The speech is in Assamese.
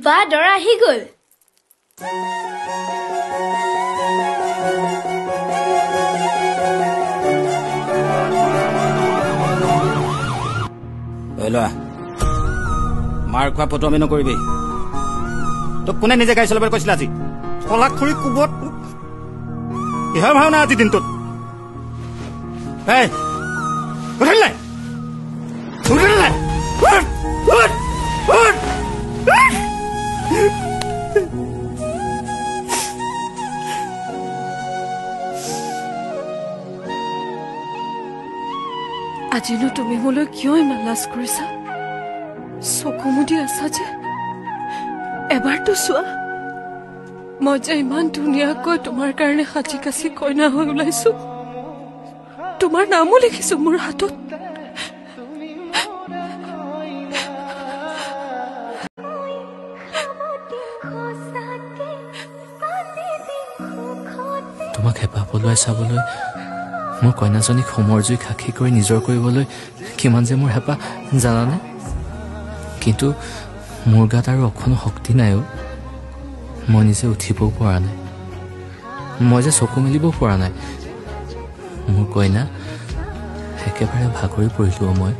বা দৰা আহি গ'ল। মাৰ খোৱা ফটো আমি নকৰিবি। তোক কোনে নিজে গাড়ী চলাবলৈ কৈছিল? আজি কলাখুৰি কোবত কিহৰ ভাওনা আজি দিনটোত? আজিনো তুমি মোলৈ কিয় ইমান লাজ কৰিছা? চকু মুদি আছা যে এবাৰতো চোৱা, মই যে ইমান ধুনীয়াকৈ তোমাৰ কাৰণে সাজি কাচি কইনা হৈ ওলাইছো, তোমাৰ নামো লিখিছো মোৰ হাতত। তোমাক হেঁপাহ পলুৱাই চাবলৈ, মোৰ কইনাজনীক হোমৰ জুই সাক্ষী কৰি নিজৰ কৰিবলৈ কিমান যে মোৰ হেঁপাহ জানানে? কিন্তু মোৰ গাত আৰু অকণো শক্তি নাইও। মই নিজে উঠিবও পৰা নাই, মই যে চকু মেলিবও পৰা নাই। মোৰ কইনা একেবাৰে ভাগৰি পৰিলো মই।